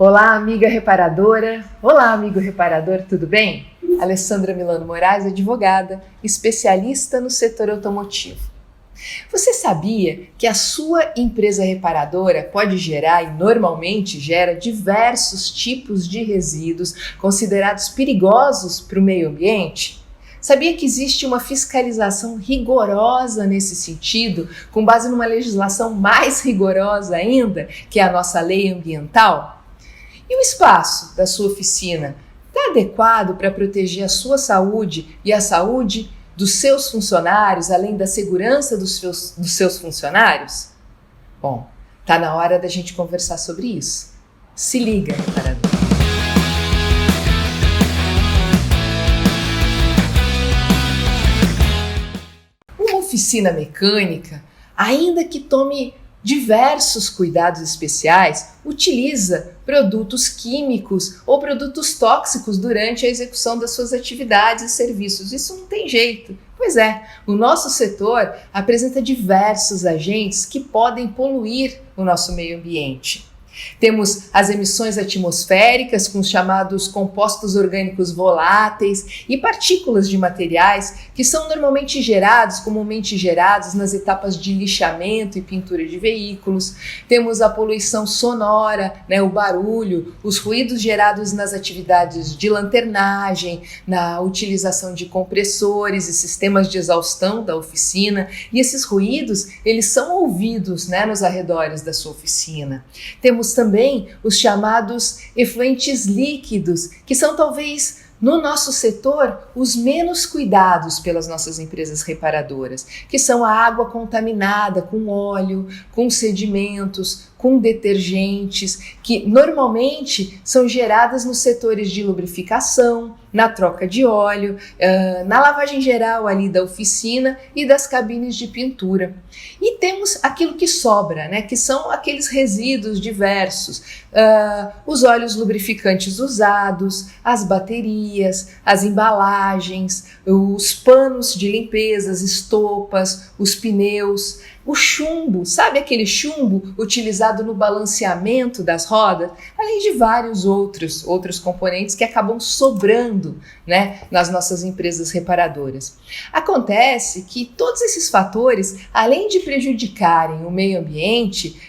Olá, amiga reparadora. Olá, amigo reparador, tudo bem? Alessandra Milano Moraes, advogada, especialista no setor automotivo. Você sabia que a sua empresa reparadora pode gerar e normalmente gera diversos tipos de resíduos considerados perigosos para o meio ambiente? Sabia que existe uma fiscalização rigorosa nesse sentido, com base numa legislação mais rigorosa ainda, que é a nossa lei ambiental? E o espaço da sua oficina está adequado para proteger a sua saúde e a saúde dos seus funcionários, além da segurança dos seus funcionários? Bom, tá na hora da gente conversar sobre isso. Se liga, reparador. Uma oficina mecânica, ainda que tome diversos cuidados especiais, utiliza produtos químicos ou produtos tóxicos durante a execução das suas atividades e serviços. Isso não tem jeito. Pois é, o nosso setor apresenta diversos agentes que podem poluir o nosso meio ambiente. Temos as emissões atmosféricas com os chamados compostos orgânicos voláteis e partículas de materiais que são comumente gerados nas etapas de lixamento e pintura de veículos. Temos a poluição sonora, o barulho, os ruídos gerados nas atividades de lanternagem, na utilização de compressores e sistemas de exaustão da oficina. E esses ruídos, eles são ouvidos, nos arredores da sua oficina. Temos também os chamados efluentes líquidos, que são talvez no nosso setor os menos cuidados pelas nossas empresas reparadoras, que são a água contaminada com óleo, com sedimentos, com detergentes, que normalmente são geradas nos setores de lubrificação, na troca de óleo, na lavagem geral ali da oficina e das cabines de pintura. E temos aquilo que sobra, que são aqueles resíduos diversos, os óleos lubrificantes usados, as baterias, as embalagens, os panos de limpeza, as estopas, os pneus, o chumbo, sabe aquele chumbo utilizado no balanceamento das rodas? Além de vários outros componentes que acabam sobrando, nas nossas empresas reparadoras. Acontece que todos esses fatores, além de prejudicarem o meio ambiente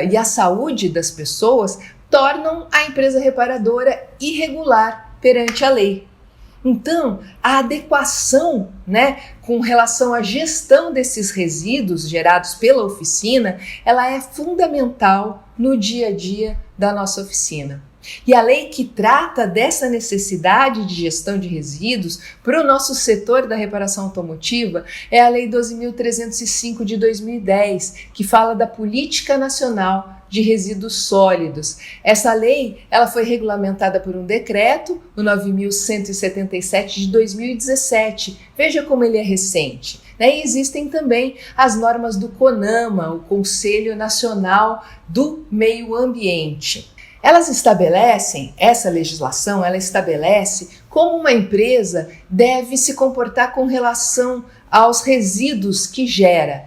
e a saúde das pessoas, tornam a empresa reparadora irregular perante a lei. Então, a adequação, com relação à gestão desses resíduos gerados pela oficina, ela é fundamental no dia a dia da nossa oficina. E a lei que trata dessa necessidade de gestão de resíduos para o nosso setor da reparação automotiva é a Lei 12.305 de 2010, que fala da Política Nacional de Resíduos Sólidos. Essa lei ela foi regulamentada por um decreto, o 9.177 de 2017. Veja como ele é recente. E existem também as normas do CONAMA, o Conselho Nacional do Meio Ambiente. Essa legislação estabelece como uma empresa deve se comportar com relação aos resíduos que gera,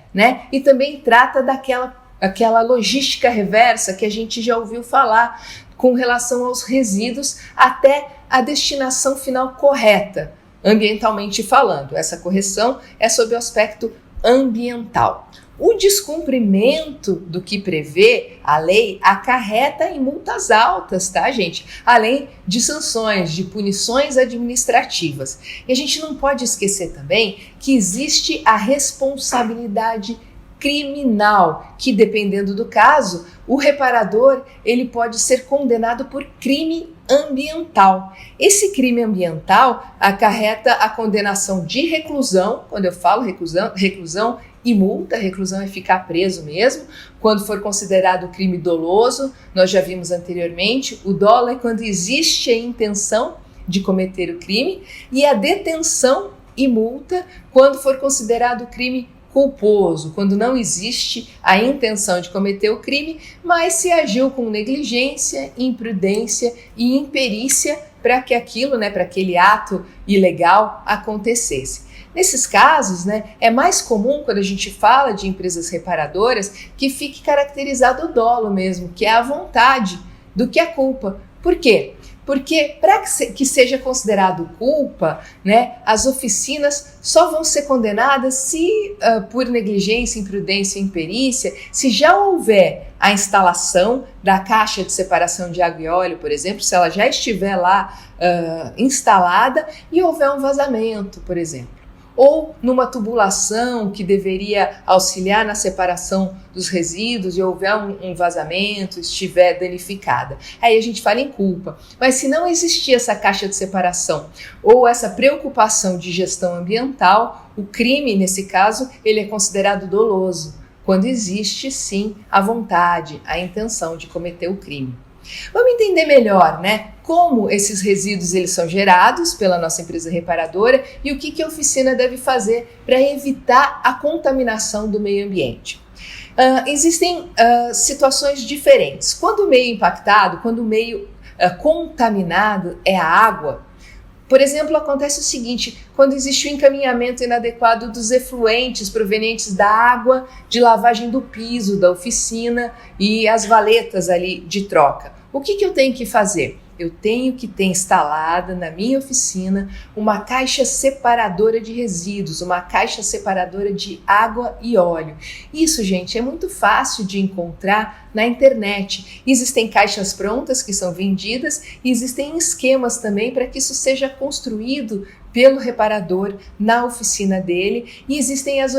E também trata daquela logística reversa que a gente já ouviu falar com relação aos resíduos até a destinação final correta, ambientalmente falando. Essa correção é sob o aspecto ambiental. O descumprimento do que prevê a lei acarreta em multas altas, tá, gente? Além de sanções, de punições administrativas. E a gente não pode esquecer também que existe a responsabilidade criminal, que dependendo do caso, o reparador ele pode ser condenado por crime ambiental. Esse crime ambiental acarreta a condenação de reclusão, quando eu falo reclusão e multa, reclusão é ficar preso mesmo, quando for considerado crime doloso, nós já vimos anteriormente, o dolo é quando existe a intenção de cometer o crime, e a detenção e multa quando for considerado crime culposo, quando não existe a intenção de cometer o crime, mas se agiu com negligência, imprudência e imperícia para que aquilo, para aquele ato ilegal acontecesse. Nesses casos, é mais comum, quando a gente fala de empresas reparadoras, que fique caracterizado o dolo mesmo, que é a vontade do que a culpa. Por quê? Porque para que seja considerado culpa, né, as oficinas só vão ser condenadas se, por negligência, imprudência e imperícia, se já houver a instalação da caixa de separação de água e óleo, por exemplo, se ela já estiver lá instalada e houver um vazamento, por exemplo. Ou numa tubulação que deveria auxiliar na separação dos resíduos e houver um vazamento, estiver danificada. Aí a gente fala em culpa. Mas se não existir essa caixa de separação ou essa preocupação de gestão ambiental, o crime, nesse caso, ele é considerado doloso, quando existe, sim, a vontade, a intenção de cometer o crime. Vamos entender melhor, né? Como esses resíduos eles são gerados pela nossa empresa reparadora e o que a oficina deve fazer para evitar a contaminação do meio ambiente. Existem situações diferentes. Quando o meio impactado, quando o meio contaminado é a água, por exemplo, acontece o seguinte: quando existe o encaminhamento inadequado dos efluentes provenientes da água de lavagem do piso da oficina e as valetas ali de troca. O que eu tenho que fazer? Eu tenho que ter instalada na minha oficina uma caixa separadora de resíduos, uma caixa separadora de água e óleo. Isso, gente, é muito fácil de encontrar na internet. Existem caixas prontas que são vendidas e existem esquemas também para que isso seja construído pelo reparador na oficina dele, e existem as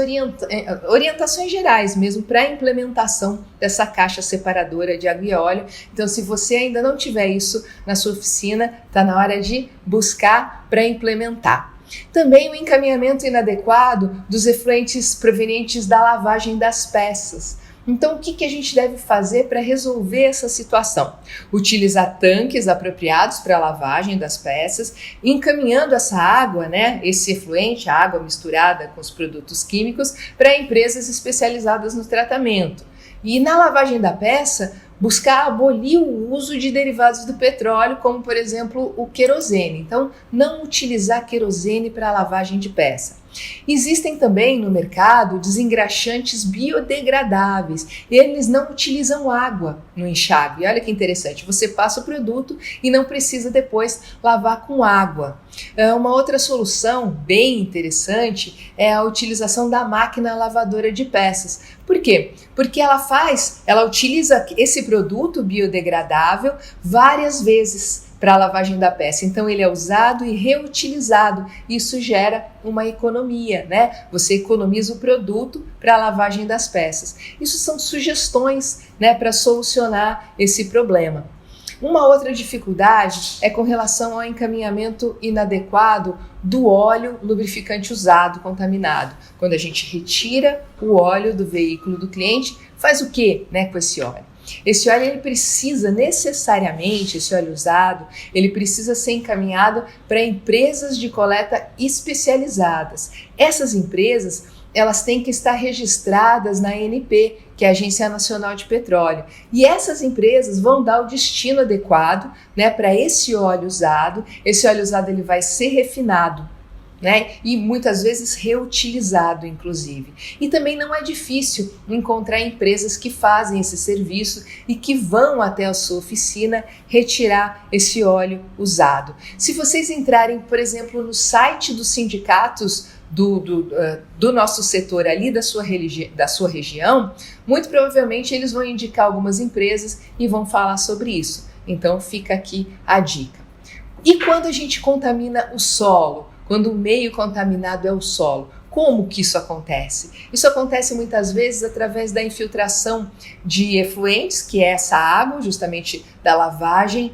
orientações gerais mesmo para a implementação dessa caixa separadora de água e óleo. Então, se você ainda não tiver isso na sua oficina, está na hora de buscar para implementar. Também o encaminhamento inadequado dos efluentes provenientes da lavagem das peças. Então, o que a gente deve fazer para resolver essa situação? Utilizar tanques apropriados para a lavagem das peças, encaminhando essa água, né, esse efluente, a água misturada com os produtos químicos, para empresas especializadas no tratamento. E na lavagem da peça, buscar abolir o uso de derivados do petróleo, como, por exemplo, o querosene. Então, não utilizar querosene para a lavagem de peça. Existem também no mercado desengraxantes biodegradáveis. Eles não utilizam água no enxágue. Olha que interessante, você passa o produto e não precisa depois lavar com água. Uma outra solução bem interessante é a utilização da máquina lavadora de peças. Por quê? Porque ela utiliza esse produto biodegradável várias vezes para a lavagem da peça. Então ele é usado e reutilizado. Isso gera uma economia, né? Você economiza o produto para a lavagem das peças. Isso são sugestões, né, para solucionar esse problema. Uma outra dificuldade é com relação ao encaminhamento inadequado do óleo lubrificante usado, contaminado. Quando a gente retira o óleo do veículo do cliente, faz o quê, né, com esse óleo? Esse óleo ele precisa necessariamente, esse óleo usado, ele precisa ser encaminhado para empresas de coleta especializadas. Essas empresas, elas têm que estar registradas na ANP, que é a Agência Nacional de Petróleo. E essas empresas vão dar o destino adequado, né, para esse óleo usado. Esse óleo usado ele vai ser refinado, né? E muitas vezes reutilizado, inclusive. E também não é difícil encontrar empresas que fazem esse serviço e que vão até a sua oficina retirar esse óleo usado. Se vocês entrarem, por exemplo, no site dos sindicatos do nosso setor ali, da sua região, muito provavelmente eles vão indicar algumas empresas e vão falar sobre isso. Então fica aqui a dica. E quando a gente contamina o solo? Quando o meio contaminado é o solo, como que isso acontece? Isso acontece muitas vezes através da infiltração de efluentes, que é essa água, justamente da lavagem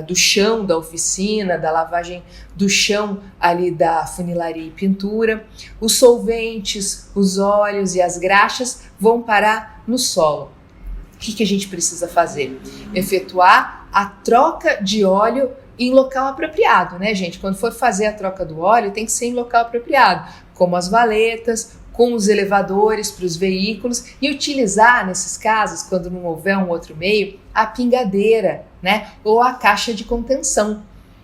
do chão da oficina, da lavagem do chão ali da funilaria e pintura. Os solventes, os óleos e as graxas vão parar no solo. O que a gente precisa fazer? Efetuar a troca de óleo em local apropriado, né, gente? Quando for fazer a troca do óleo, tem que ser em local apropriado, como as valetas, com os elevadores para os veículos, e utilizar, nesses casos, quando não houver um outro meio, a pingadeira, né, ou a caixa de contenção,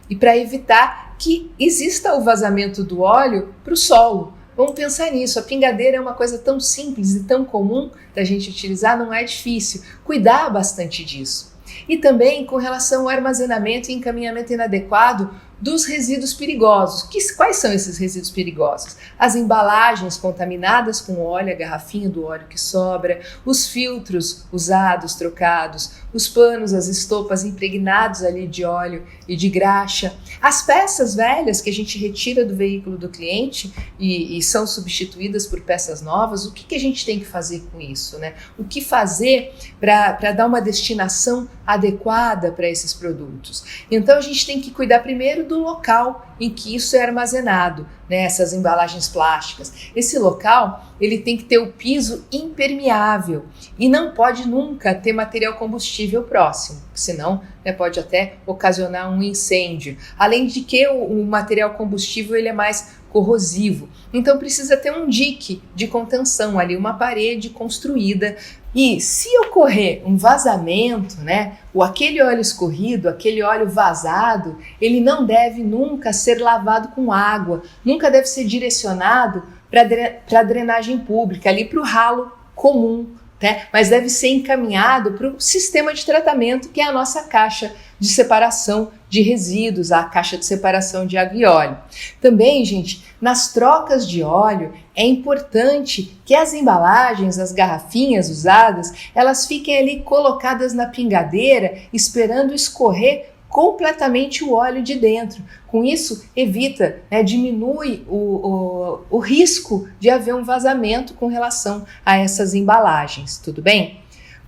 e para evitar que exista o vazamento do óleo para o solo. Vamos pensar nisso, a pingadeira é uma coisa tão simples e tão comum da gente utilizar, não é difícil, cuidar bastante disso. E também com relação ao armazenamento e encaminhamento inadequado dos resíduos perigosos. Quais são esses resíduos perigosos? As embalagens contaminadas com óleo, a garrafinha do óleo que sobra, os filtros usados, trocados, os panos, as estopas impregnados ali de óleo e de graxa, as peças velhas que a gente retira do veículo do cliente e são substituídas por peças novas. O que a gente tem que fazer com isso, né? O que fazer para dar uma destinação adequada para esses produtos? Então a gente tem que cuidar primeiro do local em que isso é armazenado, né, essas embalagens plásticas. Esse local, ele tem que ter o piso impermeável e não pode nunca ter material combustível próximo, senão, né, pode até ocasionar um incêndio. Além de que o material combustível ele é mais corrosivo, então precisa ter um dique de contenção ali, uma parede construída. E se ocorrer um vazamento, né, ou aquele óleo escorrido, aquele óleo vazado, ele não deve nunca ser lavado com água, nunca deve ser direcionado para a drenagem pública, ali para o ralo comum, né, mas deve ser encaminhado para o sistema de tratamento, que é a nossa caixa de separação de resíduos, a caixa de separação de água e óleo. Também, gente, nas trocas de óleo, é importante que as embalagens, as garrafinhas usadas, elas fiquem ali colocadas na pingadeira, esperando escorrer completamente o óleo de dentro. Com isso, evita, né, diminui o risco de haver um vazamento com relação a essas embalagens, tudo bem?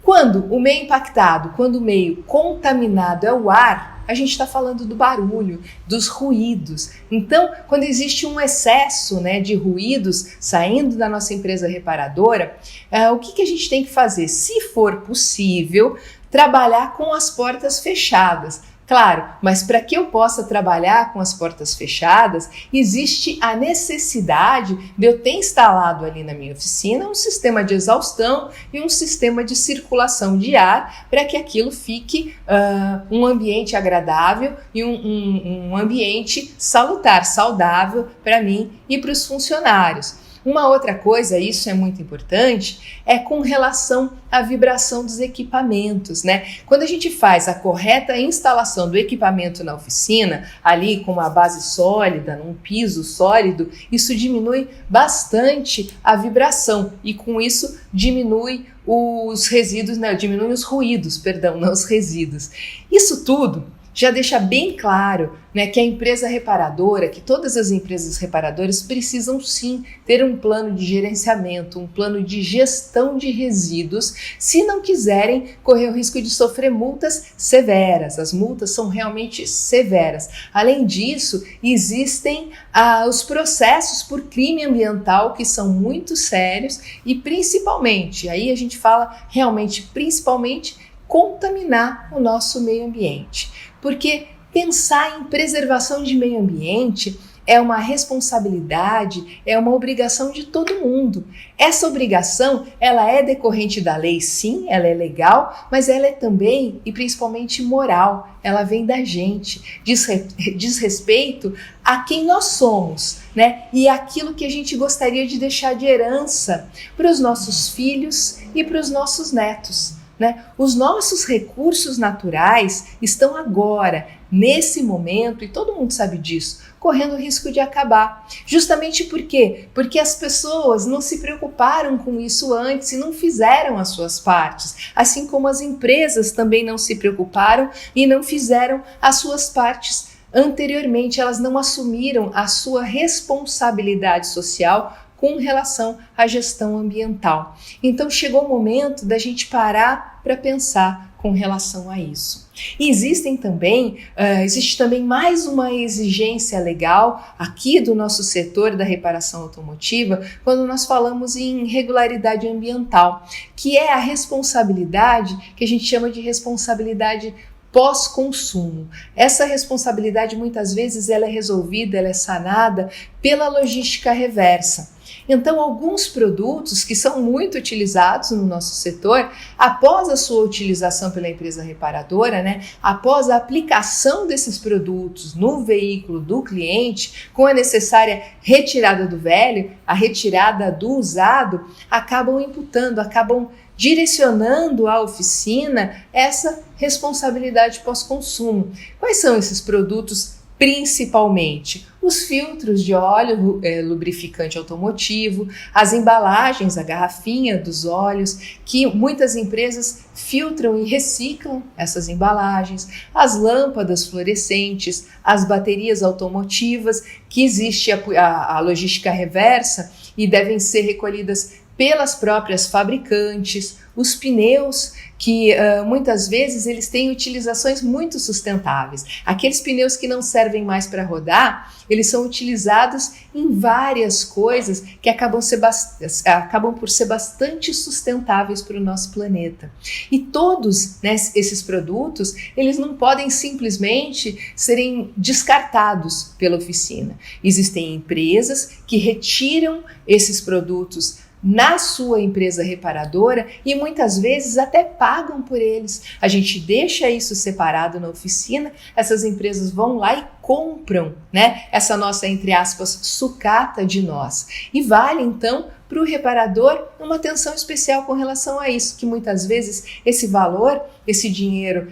Quando o meio impactado, quando o meio contaminado é o ar, a gente está falando do barulho, dos ruídos. Então, quando existe um excesso, né, de ruídos saindo da nossa empresa reparadora, o que a gente tem que fazer? Se for possível, trabalhar com as portas fechadas. Claro, mas para que eu possa trabalhar com as portas fechadas, existe a necessidade de eu ter instalado ali na minha oficina um sistema de exaustão e um sistema de circulação de ar para que aquilo fique um ambiente agradável e um ambiente salutar, saudável para mim e para os funcionários. Uma outra coisa, isso é muito importante, é com relação à vibração dos equipamentos, né? Quando a gente faz a correta instalação do equipamento na oficina, ali com uma base sólida, num piso sólido, isso diminui bastante a vibração e com isso diminui os resíduos, né? Diminui os ruídos, perdão, não os resíduos. Isso tudo já deixa bem claro, né, que a empresa reparadora, que todas as empresas reparadoras precisam sim ter um plano de gerenciamento, um plano de gestão de resíduos, se não quiserem correr o risco de sofrer multas severas. As multas são realmente severas. Além disso, existem os processos por crime ambiental, que são muito sérios e principalmente, aí a gente fala realmente principalmente, contaminar o nosso meio ambiente. Porque pensar em preservação de meio ambiente é uma responsabilidade, é uma obrigação de todo mundo. Essa obrigação, ela é decorrente da lei, sim, ela é legal, mas ela é também e principalmente moral. Ela vem da gente, diz respeito a quem nós somos, né? E aquilo que a gente gostaria de deixar de herança para os nossos filhos e para os nossos netos. Né? Os nossos recursos naturais estão agora, nesse momento, e todo mundo sabe disso, correndo o risco de acabar. Justamente por quê? Porque as pessoas não se preocuparam com isso antes e não fizeram as suas partes, assim como as empresas também não se preocuparam e não fizeram as suas partes anteriormente. Elas não assumiram a sua responsabilidade social com relação à gestão ambiental. Então chegou o momento da gente parar para pensar com relação a isso. E existe também mais uma exigência legal aqui do nosso setor da reparação automotiva quando nós falamos em regularidade ambiental, que é a responsabilidade que a gente chama de responsabilidade pós-consumo. Essa responsabilidade muitas vezes ela é resolvida, ela é sanada pela logística reversa. Então, alguns produtos que são muito utilizados no nosso setor, após a sua utilização pela empresa reparadora, né, após a aplicação desses produtos no veículo do cliente, com a necessária retirada do velho, a retirada do usado, acabam imputando, acabam direcionando à oficina essa responsabilidade pós-consumo. Quais são esses produtos? Principalmente os filtros de óleo lubrificante automotivo, as embalagens, a garrafinha dos óleos, que muitas empresas filtram e reciclam essas embalagens, as lâmpadas fluorescentes, as baterias automotivas, que existe a logística reversa e devem ser recolhidas pelas próprias fabricantes, os pneus que muitas vezes eles têm utilizações muito sustentáveis. Aqueles pneus que não servem mais para rodar, eles são utilizados em várias coisas que acabam por ser bastante sustentáveis para o nosso planeta. E todos, né, esses produtos, eles não podem simplesmente serem descartados pela oficina. Existem empresas que retiram esses produtos na sua empresa reparadora e muitas vezes até pagam por eles. A gente deixa isso separado na oficina, essas empresas vão lá e compram, né, essa nossa, entre aspas, sucata de nós. E vale então para o reparador uma atenção especial com relação a isso, que muitas vezes esse valor, esse dinheiro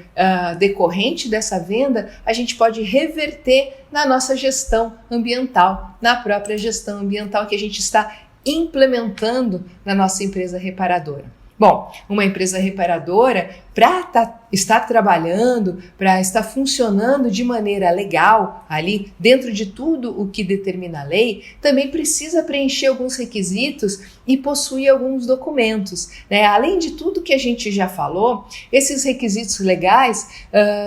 decorrente dessa venda, a gente pode reverter na nossa gestão ambiental, na própria gestão ambiental que a gente está implementando na nossa empresa reparadora. Bom, uma empresa reparadora, para estar trabalhando, para estar funcionando de maneira legal ali, dentro de tudo o que determina a lei, também precisa preencher alguns requisitos e possuir alguns documentos, né? Além de tudo que a gente já falou, esses requisitos legais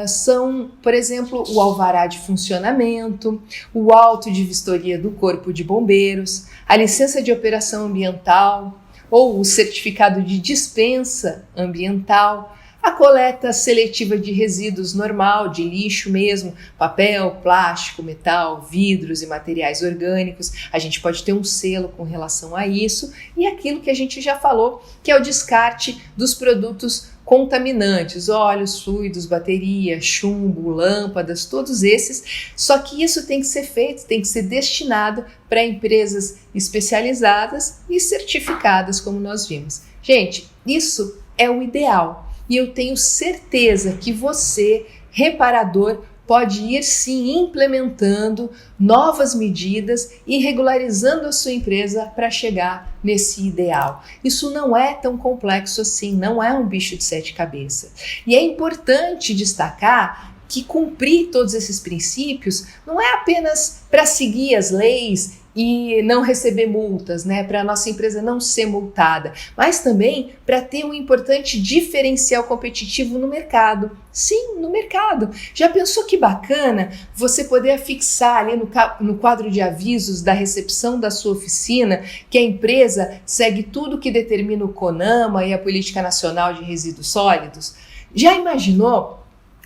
são, por exemplo, o alvará de funcionamento, o auto de vistoria do Corpo de Bombeiros, a licença de operação ambiental, ou o certificado de dispensa ambiental, a coleta seletiva de resíduos normal, de lixo mesmo, papel, plástico, metal, vidros e materiais orgânicos. A gente pode ter um selo com relação a isso e aquilo que a gente já falou, que é o descarte dos produtos contaminantes, óleos, fluidos, bateria, chumbo, lâmpadas, todos esses. Só que isso tem que ser feito, tem que ser destinado para empresas especializadas e certificadas, como nós vimos. Gente, isso é o ideal e eu tenho certeza que você, reparador, pode ir sim implementando novas medidas e regularizando a sua empresa para chegar nesse ideal. Isso não é tão complexo assim, não é um bicho de 7 cabeças. E é importante destacar que cumprir todos esses princípios não é apenas para seguir as leis e não receber multas, né, para a nossa empresa não ser multada, mas também para ter um importante diferencial competitivo no mercado. Sim, no mercado. Já pensou que bacana você poder afixar ali no quadro de avisos da recepção da sua oficina que a empresa segue tudo que determina o CONAMA e a Política Nacional de Resíduos Sólidos? Já imaginou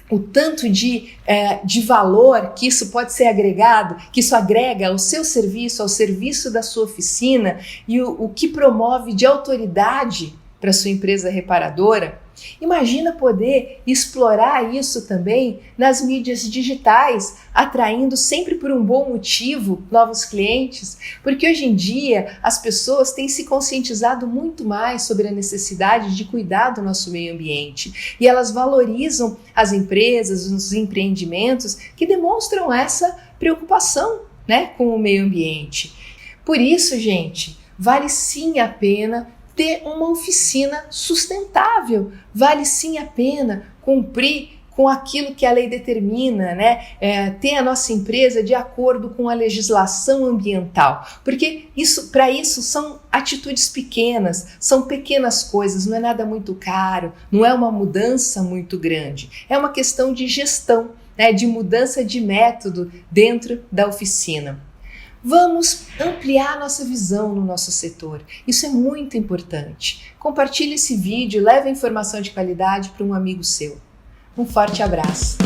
o tanto de valor que isso pode ser agregado, que isso agrega ao seu serviço, ao serviço da sua oficina e o que promove de autoridade para sua empresa reparadora? Imagina poder explorar isso também nas mídias digitais, atraindo sempre por um bom motivo novos clientes, porque hoje em dia as pessoas têm se conscientizado muito mais sobre a necessidade de cuidar do nosso meio ambiente e elas valorizam as empresas, os empreendimentos que demonstram essa preocupação, né, com o meio ambiente. Por isso, gente, vale sim a pena ter uma oficina sustentável, vale sim a pena cumprir com aquilo que a lei determina, né? Ter a nossa empresa de acordo com a legislação ambiental, porque para isso são atitudes pequenas, são pequenas coisas, não é nada muito caro, não é uma mudança muito grande, é uma questão de gestão, né? De mudança de método dentro da oficina. Vamos ampliar nossa visão no nosso setor. Isso é muito importante. Compartilhe esse vídeo, leve a informação de qualidade para um amigo seu. Um forte abraço.